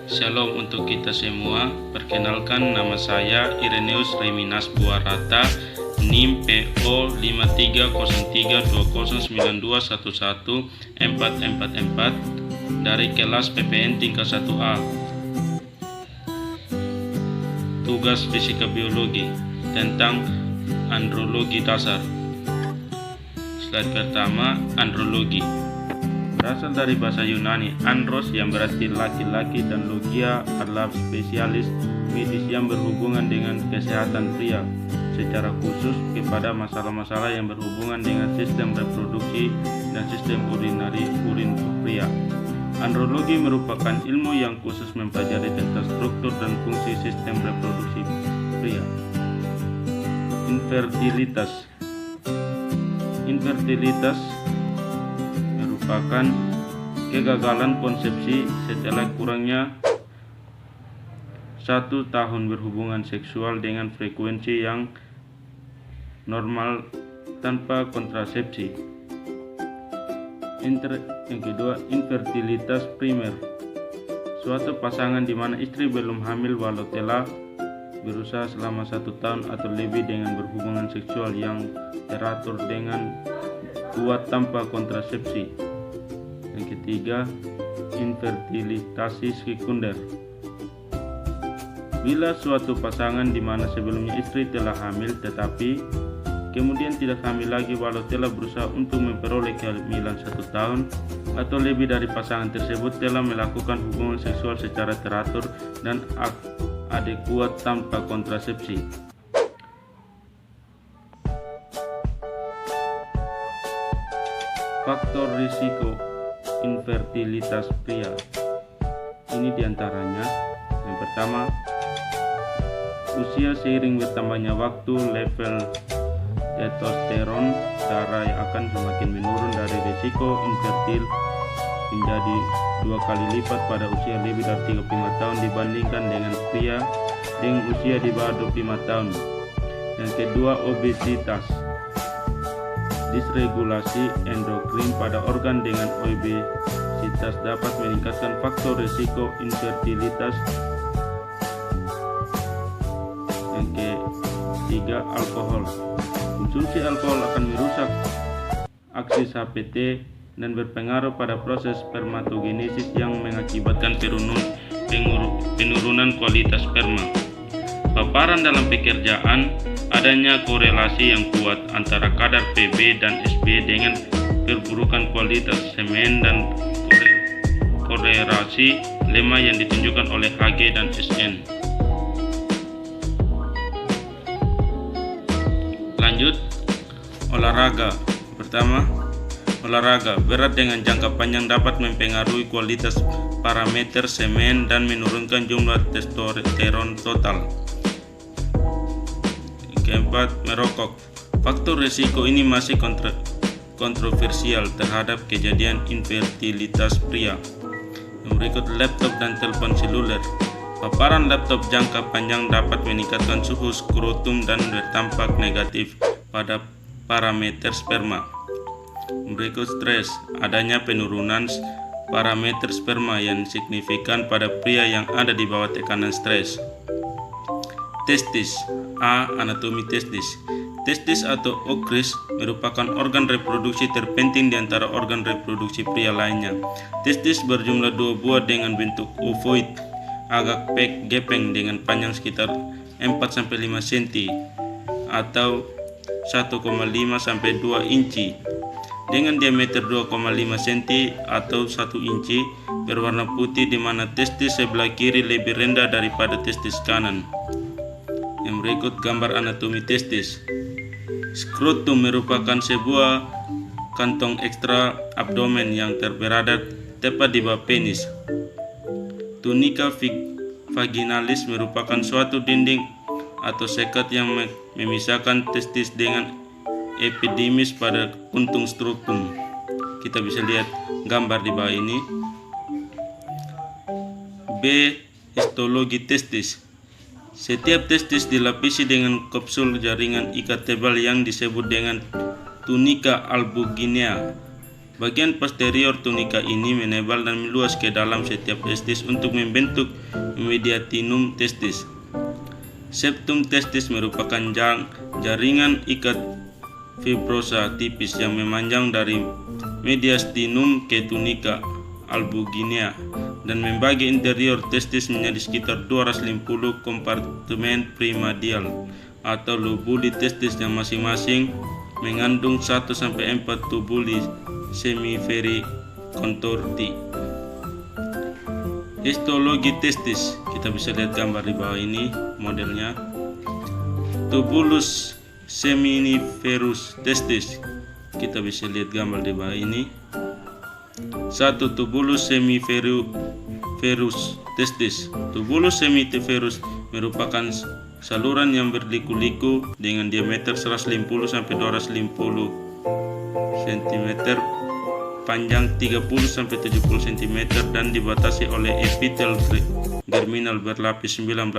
Shalom untuk kita semua. Perkenalkan, nama saya Ireneus Reminas Buarata, NIM PO 53032092114444 dari kelas PPN tingkat 1A. Tugas fisika biologi tentang andrologi dasar. Slide pertama, andrologi. Berasal dari bahasa Yunani andros yang berarti laki-laki, dan logia adalah spesialis medis yang berhubungan dengan kesehatan pria, secara khusus kepada masalah-masalah yang berhubungan dengan sistem reproduksi dan sistem urin pria. Andrologi merupakan ilmu yang khusus mempelajari tentang struktur dan fungsi sistem reproduksi pria. Infertilitas merupakan kegagalan konsepsi setelah kurangnya 1 tahun berhubungan seksual dengan frekuensi yang normal tanpa kontrasepsi. Yang kedua, infertilitas primer. Suatu pasangan di mana istri belum hamil walau telah berusaha selama 1 tahun atau lebih dengan berhubungan seksual yang teratur dengan kuat tanpa kontrasepsi. Yang ketiga, infertilitas sekunder. Bila suatu pasangan di mana sebelumnya istri telah hamil tetapi kemudian tidak hamil lagi walau telah berusaha untuk memperoleh kehamilan 1 tahun atau lebih dari pasangan tersebut telah melakukan hubungan seksual secara teratur dan adekuat tanpa kontrasepsi. Faktor risiko infertilitas pria. Ini diantaranya: yang pertama, usia. Seiring bertambahnya waktu, level testosteron darah akan semakin menurun dari risiko infertil menjadi 2 kali lipat pada usia lebih dari 35 tahun dibandingkan dengan pria dengan usia di bawah 25 tahun. Yang kedua, obesitas. Disregulasi endokrin pada organ dengan obesitas dapat meningkatkan faktor risiko infertilitas. Yang ketiga, alkohol. Konsumsi alkohol akan merusak aksis HPT dan berpengaruh pada proses spermatogenesis yang mengakibatkan penurunan kualitas sperma. Paparan dalam pekerjaan. Adanya korelasi yang kuat antara kadar Pb dan Sb dengan perburukan kualitas semen dan korelasi lemah yang ditunjukkan oleh Hg dan Sn. Lanjut, olahraga. Pertama, olahraga berat dengan jangka panjang dapat mempengaruhi kualitas parameter semen dan menurunkan jumlah testosteron total. Keempat, merokok. Faktor risiko ini masih kontroversial terhadap kejadian infertilitas pria. Yang berikut, laptop dan telepon seluler. Paparan laptop jangka panjang dapat meningkatkan suhu skrotum dan berdampak negatif pada parameter sperma. Yang berikut, stres. Adanya penurunan parameter sperma yang signifikan pada pria yang ada di bawah tekanan stres. Testis. A. Anatomi testis. Testis atau ovaries merupakan organ reproduksi terpenting di antara organ reproduksi pria lainnya. Testis berjumlah 2 buah dengan bentuk ovoid, agak gepeng dengan panjang sekitar 4-5 cm atau 1,5-2 inci, dengan diameter 2,5 cm atau 1 inci, berwarna putih di mana testis sebelah kiri lebih rendah daripada testis kanan. Yang berikut, gambar anatomi testis. Skrotum merupakan sebuah kantong ekstra abdomen yang berada tepat di bawah penis. Tunica vaginalis merupakan suatu dinding atau sekat yang memisahkan testis dengan epidimis pada kuntung skrotum. Kita bisa lihat gambar di bawah ini. B. Histologi testis. Setiap testis dilapisi dengan kapsul jaringan ikat tebal yang disebut dengan tunika albuginea. Bagian posterior tunika ini menebal dan meluas ke dalam setiap testis untuk membentuk mediastinum testis. Septum testis merupakan jaringan ikat fibrosa tipis yang memanjang dari mediastinum ke tunika albuginea dan membagi interior testis menjadi sekitar 250 kompartemen primordial atau lobuli testis yang masing-masing mengandung 1-4 tubuli semiferi contorti. Histologi testis, kita bisa lihat gambar di bawah ini modelnya. Tubulus seminiferus testis, kita bisa lihat gambar di bawah ini. 1. Tubulus semiferus testis. Tubulus semiferus merupakan saluran yang berliku-liku dengan diameter 150-250 cm, panjang 30-70 cm dan dibatasi oleh epitel germinal berlapis 19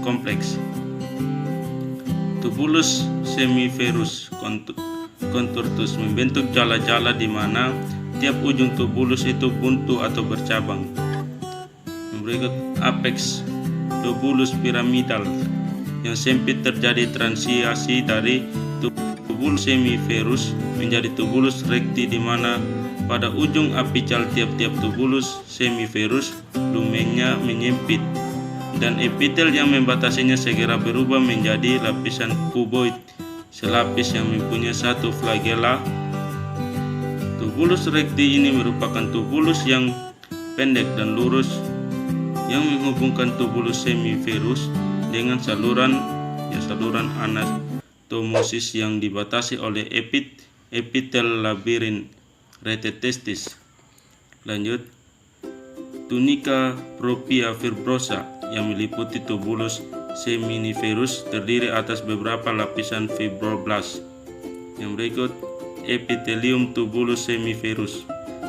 kompleks. Tubulus semiferus contortus membentuk jala-jala di mana tiap ujung tubulus itu buntu atau bercabang. Berikut apex tubulus piramidal yang sempit, terjadi transiasi dari tubulus semiferus menjadi tubulus recti di mana pada ujung apical tiap-tiap tubulus semiferus lumennya menyempit dan epitel yang membatasinya segera berubah menjadi lapisan kuboid selapis yang mempunyai satu flagella. Tubulus recti ini merupakan tubulus yang pendek dan lurus yang menghubungkan tubulus semiferus dengan saluran anatomosis yang dibatasi oleh epitel labirin rete testis. Lanjut, tunika propria fibrosa yang meliputi tubulus seminiferus terdiri atas beberapa lapisan fibroblast. Yang berikut, epitelium tubulus semiferus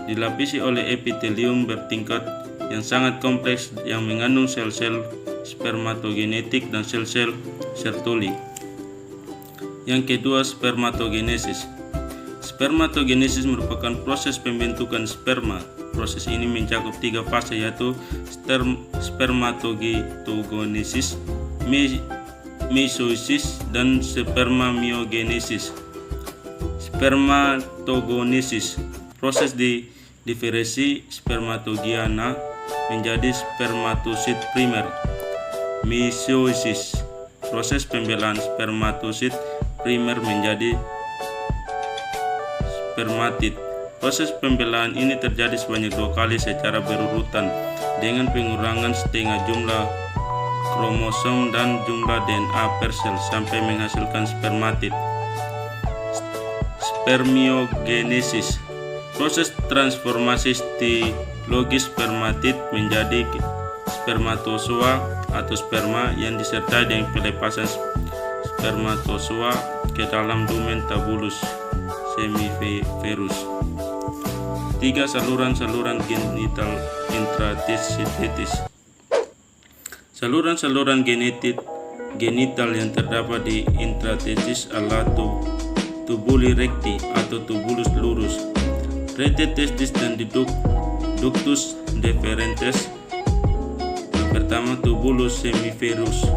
dilapisi oleh epitelium bertingkat yang sangat kompleks yang mengandung sel-sel spermatogenetik dan sel-sel Sertoli. Yang kedua, spermatogenesis. Spermatogenesis merupakan proses pembentukan sperma. Proses ini mencakup 3 fase, yaitu spermatogenesis, meiosis, dan spermamiogenesis. Spermatogenesis, proses diferensiasi spermatogiana menjadi spermatosit primer. Meiosis, proses pembelaan spermatosit primer menjadi spermatid. Proses pembelaan ini terjadi sebanyak 2 kali secara berurutan dengan pengurangan setengah jumlah kromosom dan jumlah DNA per sel sampai menghasilkan spermatid. Spermiogenesis, proses transformasi histologis spermatid menjadi spermatozoa atau sperma yang disertai dengan pelepasan spermatozoa ke dalam lumen tabulus semiferus. 3. Saluran-saluran genital intratesis. Saluran-saluran genital yang terdapat di intratesis adalah tubuli recti atau tubulus lurus, rete testis dan ductus deferens. Yang pertama, tubulus semiferus.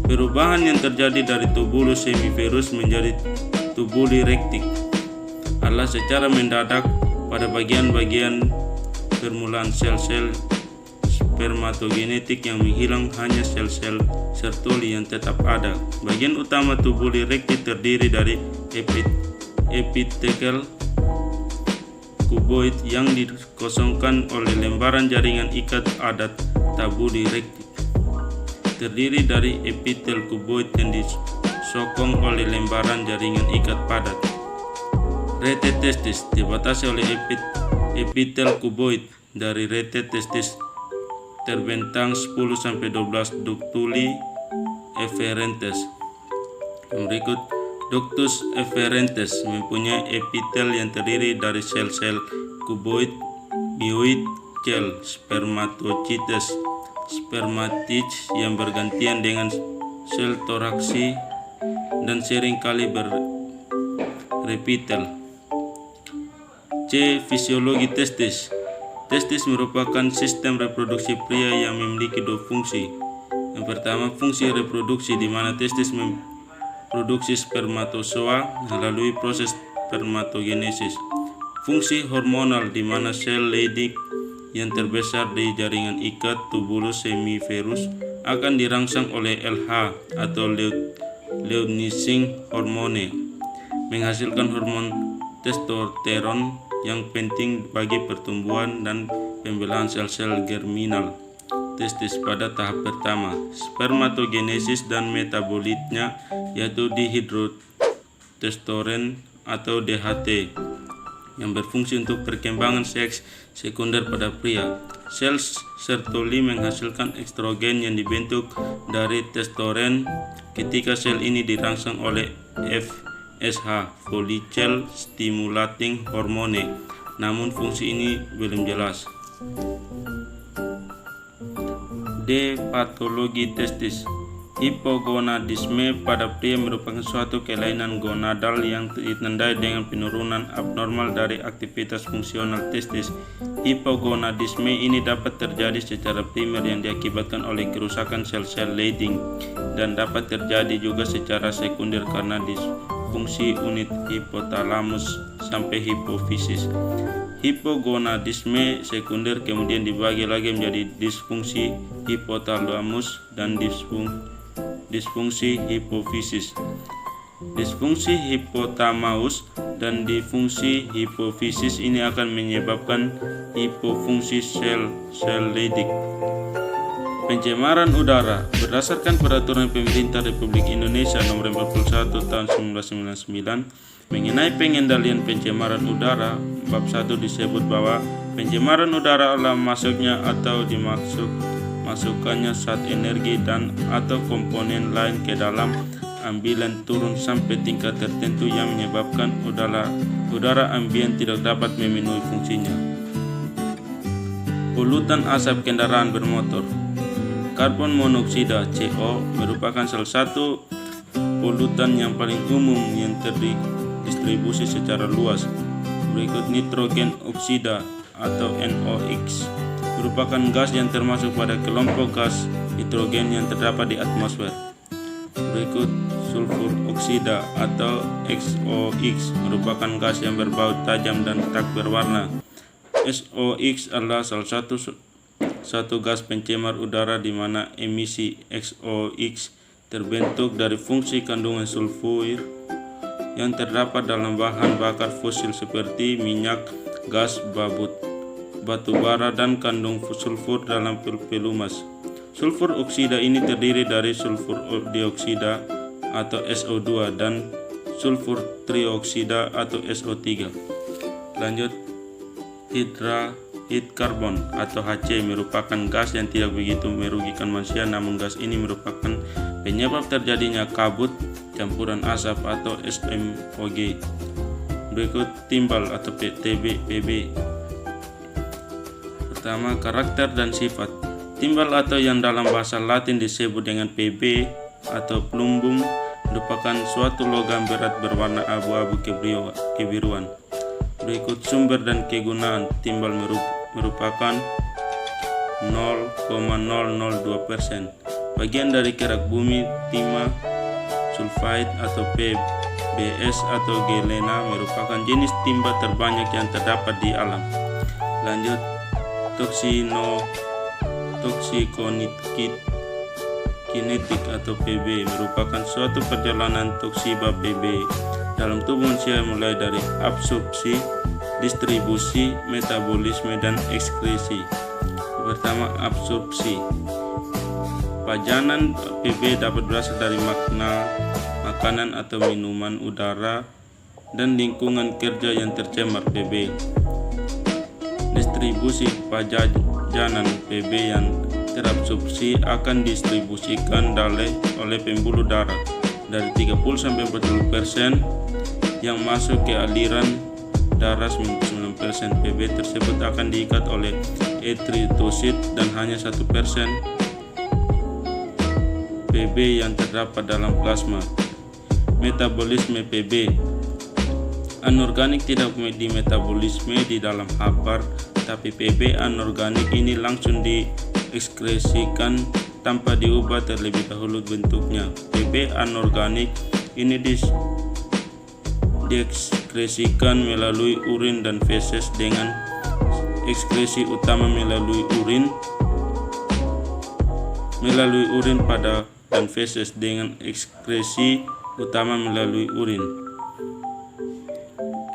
Perubahan yang terjadi dari tubulus semiferus menjadi tubuli recti adalah secara mendadak pada bagian-bagian permulaan sel-sel spermatogenetik yang menghilang, hanya sel-sel Sertoli yang tetap ada. Bagian utama tubuli recti terdiri dari epitekel kuboid yang dikosongkan oleh lembaran jaringan ikat adat tabuli recti. Terdiri dari epitel kuboid yang disokong oleh lembaran jaringan ikat padat. Rete testis dibatasi oleh epitel kuboid. Dari rete testis terbentang 10-12 ductuli efferentes. Berikut, ductus efferentes mempunyai epitel yang terdiri dari sel-sel kuboid, mioid, gel, spermatocytes, spermatids yang bergantian dengan sel toraksi dan seringkali berepitel. C. Fisiologi testis. Testis merupakan sistem reproduksi pria yang memiliki dua fungsi. Yang pertama, fungsi reproduksi di mana testis memproduksi spermatozoa melalui proses spermatogenesis. Fungsi hormonal di mana sel Leydig yang terbesar di jaringan ikat tubulus semiferus akan dirangsang oleh LH atau luteinizing hormone, menghasilkan hormon testosteron yang penting bagi pertumbuhan dan pembelahan sel-sel germinal testis pada tahap pertama. Spermatogenesis dan metabolitnya yaitu dihidrotestosteron atau DHT yang berfungsi untuk perkembangan seks sekunder pada pria. Sel Sertoli menghasilkan estrogen yang dibentuk dari testosteron ketika sel ini dirangsang oleh FSH, follicle stimulating hormone. Namun fungsi ini belum jelas. D. Patologi testis. Hipogonadisme pada pria merupakan suatu kelainan gonadal yang ditandai dengan penurunan abnormal dari aktivitas fungsional testis. Hipogonadisme ini dapat terjadi secara primer yang diakibatkan oleh kerusakan sel-sel Leydig dan dapat terjadi juga secara sekunder karena disfungsi unit hipotalamus sampai hipofisis. Hipogonadisme sekunder kemudian dibagi lagi menjadi disfungsi hipotalamus dan disfungsi hipofisis. Disfungsi hipotalamus dan disfungsi hipofisis ini akan menyebabkan hipofungsi sel Leydig. Pencemaran udara. Berdasarkan peraturan pemerintah Republik Indonesia nomor 41 tahun 1999 mengenai pengendalian pencemaran udara, bab 1 disebut bahwa pencemaran udara adalah masuknya atau masukkannya zat energi dan atau komponen lain ke dalam ambilan turun sampai tingkat tertentu yang menyebabkan udara ambien tidak dapat memenuhi fungsinya. Polutan asap kendaraan bermotor. Karbon monoksida CO merupakan salah satu polutan yang paling umum yang terdistribusi secara luas. Berikut nitrogen oksida atau NOx merupakan gas yang termasuk pada kelompok gas nitrogen yang terdapat di atmosfer. Berikut sulfur oksida atau SOx merupakan gas yang berbau tajam dan tak berwarna. SOx adalah salah satu gas pencemar udara di mana emisi SOx terbentuk dari fungsi kandungan sulfur yang terdapat dalam bahan bakar fosil seperti minyak, gas, batu bara, dan kandung sulfur dalam pelumas. Sulfur oksida ini terdiri dari sulfur dioksida atau SO2 dan sulfur trioksida atau SO3. Lanjut, hidrokarbon atau HC merupakan gas yang tidak begitu merugikan manusia, namun gas ini merupakan penyebab terjadinya kabut, campuran asap atau SMOG. Berikut timbal atau PB. Pertama, karakter dan sifat. Timbal atau yang dalam bahasa Latin disebut dengan PB atau plumbum merupakan suatu logam berat berwarna abu-abu kebiruan. Berikut sumber dan kegunaan. Timbal merupakan 0,002%. Bagian dari kerak bumi. Timah sulfide atau PBS atau galena merupakan jenis timah terbanyak yang terdapat di alam. Lanjut, toksikokinetik atau PB merupakan suatu perjalanan toksiba PB dalam tubuh manusia mulai dari absorpsi, distribusi, metabolisme, dan ekskresi. Pertama, absorpsi. Pajanan PB dapat berasal dari makanan atau minuman, udara, dan lingkungan kerja yang tercemar PB. Distribusi. Pajanan PB yang terabsorpsi akan didistribusikan oleh pembuluh darah dari 30-40% yang masuk ke aliran darah. 9% PB tersebut akan diikat oleh eritrosit dan hanya 1% PB yang terdapat dalam plasma. Metabolisme PB Anorganik tidak dimetabolisme di dalam hapar, tapi Pb anorganik ini langsung diekskresikan tanpa diubah terlebih dahulu bentuknya. Pb anorganik ini diekskresikan melalui urin dan feses dengan ekskresi utama melalui urin pada dan feses dengan ekskresi utama melalui urin.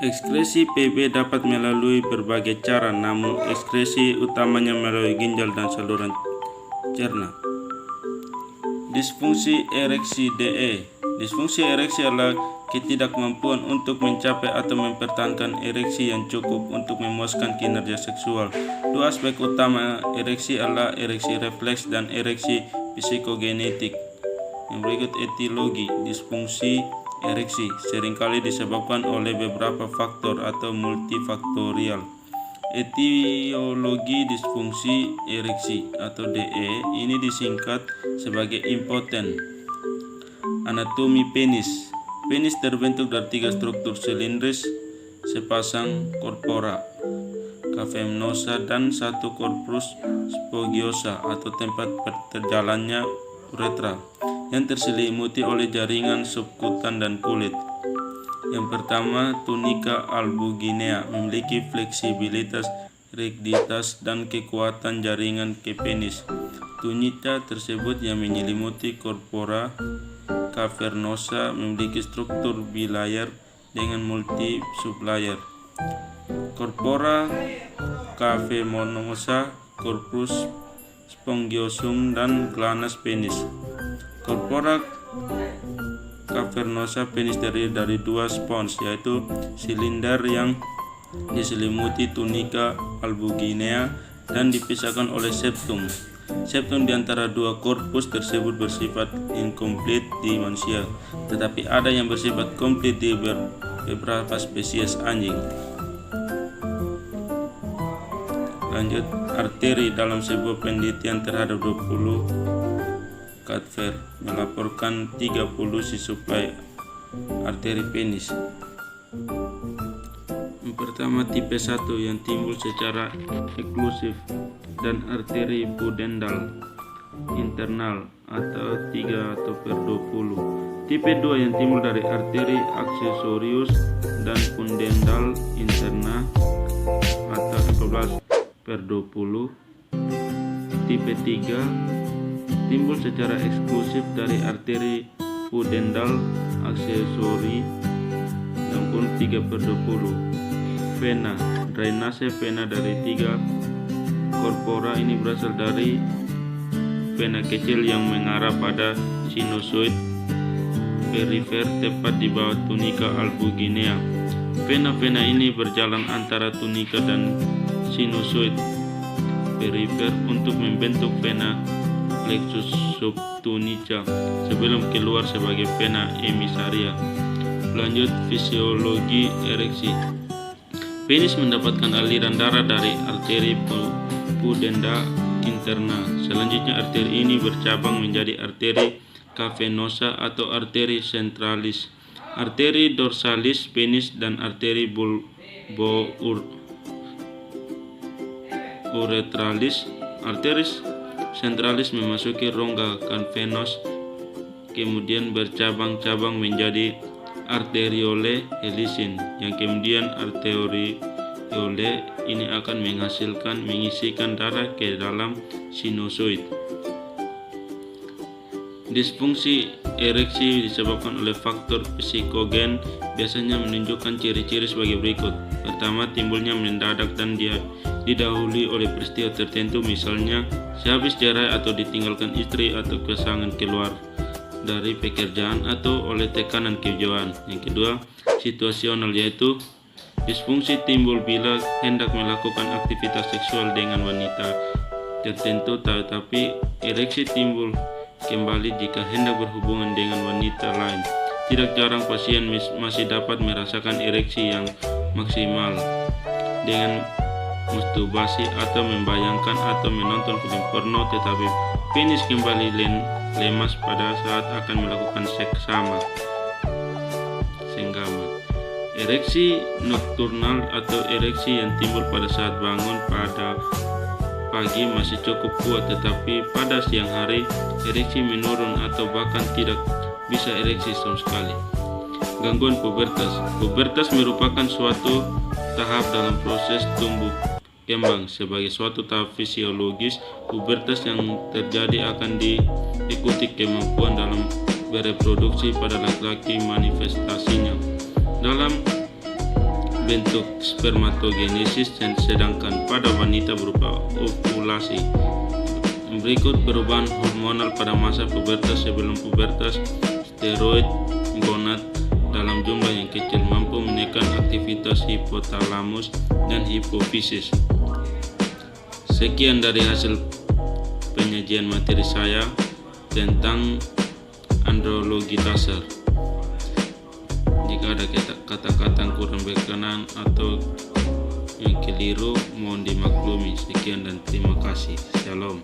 Ekskresi Pb dapat melalui berbagai cara, namun ekskresi utamanya melalui ginjal dan saluran cerna. Disfungsi ereksi DE. Disfungsi ereksi adalah ketidakmampuan untuk mencapai atau mempertahankan ereksi yang cukup untuk memuaskan kinerja seksual. Dua aspek utama ereksi adalah ereksi refleks dan ereksi psikogenetik. Yang berikut etiologi disfungsi ereksi seringkali disebabkan oleh beberapa faktor atau multifaktorial. Etiologi disfungsi ereksi atau DE ini disingkat sebagai impoten. Anatomi penis. Penis terbentuk dari 3 struktur silindris, sepasang corpora cavernosa dan 1 corpus spongiosa atau tempat terjalannya uretra yang terselimuti oleh jaringan subkutan dan kulit. Yang pertama, tunika albuginea memiliki fleksibilitas, rigiditas, dan kekuatan jaringan ke penis. Tunika tersebut yang menyelimuti corpora cavernosa memiliki struktur bilayer dengan multi sublayer. Corpora cavernosa, corpus spongiosum, dan glans penis. Corpora cavernosa penis terdiri dari 2 spons, yaitu silinder yang diselimuti tunika albuginea dan dipisahkan oleh septum. Septum di antara 2 korpus tersebut bersifat inkomplit di manusia, tetapi ada yang bersifat komplit di beberapa spesies anjing. Lanjut, arteri. Dalam sebuah penelitian terhadap 20 Cadver melaporkan 30 suplai arteri penis. Yang pertama, tipe 1 yang timbul secara eksklusif dan arteri pudendal internal atau 3/20. Tipe 2 yang timbul dari arteri aksesorius dan pudendal interna atau 14/20. Tipe 3 timbul secara eksklusif dari arteri pudendal aksesori namun 3/20. Vena. Drainase vena dari 3 corpora ini berasal dari vena kecil yang mengarah pada sinusoid perifer tepat di bawah tunika albuginea. Vena-vena ini berjalan antara tunika dan sinusoid perifer untuk membentuk vena plexus subtunica sebelum keluar sebagai vena emisaria. Lanjut, fisiologi ereksi. Penis mendapatkan aliran darah dari arteri pudenda interna. Selanjutnya arteri ini bercabang menjadi arteri cavernosa atau arteri centralis, arteri dorsalis penis, dan arteri bulbo-uretralis. Arteri centralis memasuki rongga cavernos, kemudian bercabang-cabang menjadi arteriole helisin, yang kemudian arteriole ini akan mengisikan darah ke dalam sinusoid. Disfungsi ereksi disebabkan oleh faktor psikogen, biasanya menunjukkan ciri-ciri sebagai berikut. Pertama, timbulnya mendadak dan didahului oleh peristiwa tertentu, misalnya sehabis cerai atau ditinggalkan istri atau pasangan keluar dari pekerjaan atau oleh tekanan kejiwaan. Yang kedua, situasional, yaitu disfungsi timbul bila hendak melakukan aktivitas seksual dengan wanita tertentu, tetapi ereksi timbul kembali jika hendak berhubungan dengan wanita lain. Tidak jarang pasien masih dapat merasakan ereksi yang maksimal dengan masturbasi atau membayangkan atau menonton film porno, tetapi penis kembali lemas pada saat akan melakukan seks senggama. Ereksi nokturnal atau ereksi yang timbul pada saat bangun pada pagi masih cukup kuat, tetapi pada siang hari ereksi menurun atau bahkan tidak bisa ereksi sama sekali. Gangguan pubertas. Pubertas merupakan suatu tahap dalam proses tumbuh kembang. Sebagai suatu tahap fisiologis, pubertas yang terjadi akan diikuti kemampuan dalam bereproduksi pada laki-laki. Manifestasinya dalam bentuk spermatogenesis, sedangkan pada wanita berupa ovulasi. Berikut perubahan hormonal pada masa pubertas. Sebelum pubertas, steroid gonad dalam jumlah yang kecil mampu menekan aktivitas hipotalamus dan hipofisis. Sekian dari hasil penyajian materi saya tentang andrologi dasar. Jika ada kata-kata yang kurang berkenan atau yang keliru, mohon dimaklumi. Sekian dan terima kasih. Shalom.